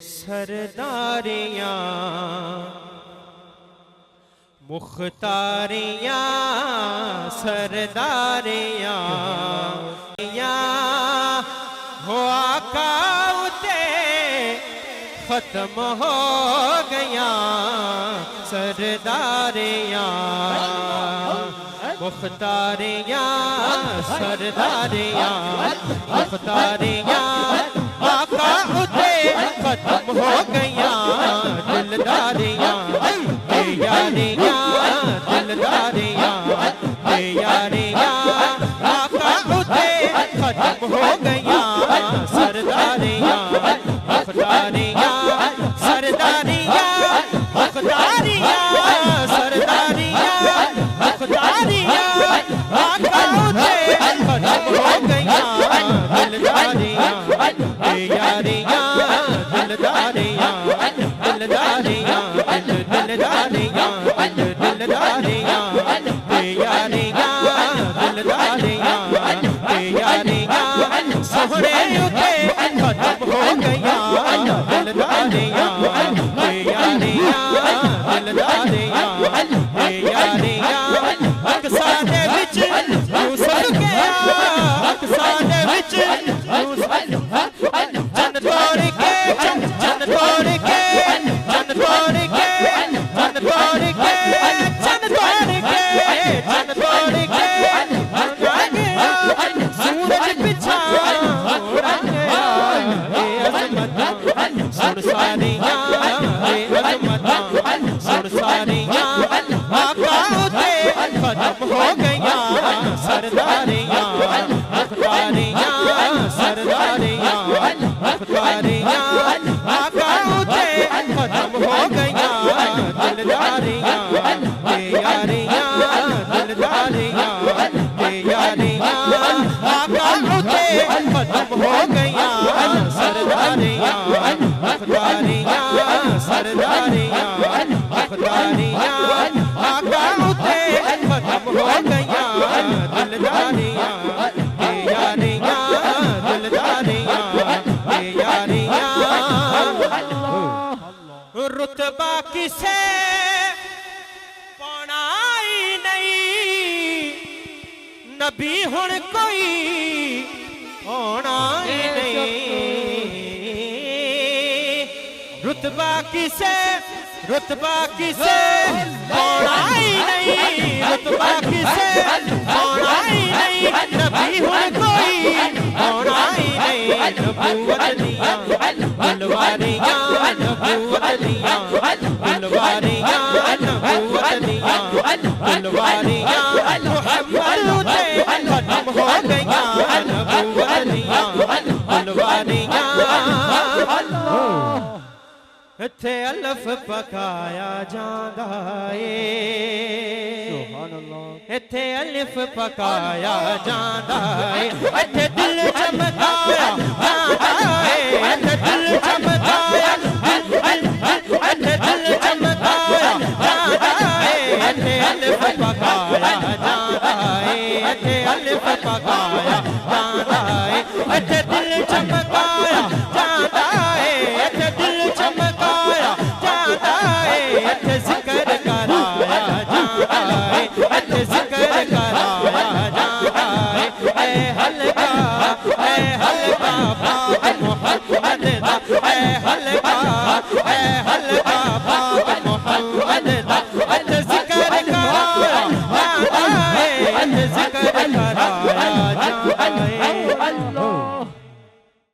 سرداریاں مختاریاں سرداریاں ہو آقا اتے ختم ہو گیا سرداریاں مختاریاں سرداریاں مختاریاں آقا اتے ختم ہو گیا دلداریاں اے یاریاں دلداریاں اے یاریاں آقا اتے ختم ہو گیا سرداریاں مختاریاں سرداریاں مختاریاں سرداریاں مختاریاں آقا اتے ختم ہو گیا دلداریاں اے یاریاں دلداریاں دلداریاں دلداریاں دلداریاں اے یاریاں دلداریاں اے یاریاں سہرے اتے ختم ہو گیا دلداریاں اے یاریاں دلداریاں اے یاریاں اقصا دے وچ یوسف گیا اقصا دے وچ جن توڑ کے جن توڑ کے جن توڑ کے جن توڑ کے جن توڑ کے جن توڑ کے بھگا گیا سورج پچھا اڑ گیا اے عظمتاں سن ساریاں اے عظمتاں سن ساریاں آقا اتے ختم ہو گیا سرداریاں مختاریاں سرداریاں مختاریاں آقا اتے ختم ہو گیا دلداریاں اے یاریاں دلداریاں اے یاریاں آقا اتے ختم ہو گیا سرداریاں مختاریاں سرداریاں مختاریاں آقا اتے ختم ہو گیا دلداریاں اے یاریاں دلداریاں اے یاریاں رتبہ کسے پانا ہی نہیں نبی ہن کوئی ہونا ہی نہیں رتبہ کسے پانا ہی نہیں رتبہ کسے پانا ہی نہیں نبی ہن کوئی ہونا ہی نہیں نبوت دیاں بلواریاں نبوت دیاں بلواریاں نبوت دیاں بلواریاں محمد اتے ختم ہو گیا نبوت دیاں بلواریاں اتھے الف پکایا جاندا اے سبحان اللہ اتھے الف پکایا جاندا اے اتھے دل چمکایا جاندا اے اتھے دل چمکایا اتھے دل چمکایا جاندا اے اتھے الف پکایا جاندا اے اتھے الف پکایا جاندا اے اتھے دل چمکایا جاندا اے اتھے دل چمکایا جاندا اے اتھے ذکر کرایا جاندا اے اتھے ذکر کرایا جاندا اے اے حلقہ پاک محمد دا اے حلقہ پاک محمد دا اتھے ذکر کرایا جاندا اے اتھے ذکر کرایا جاندا اے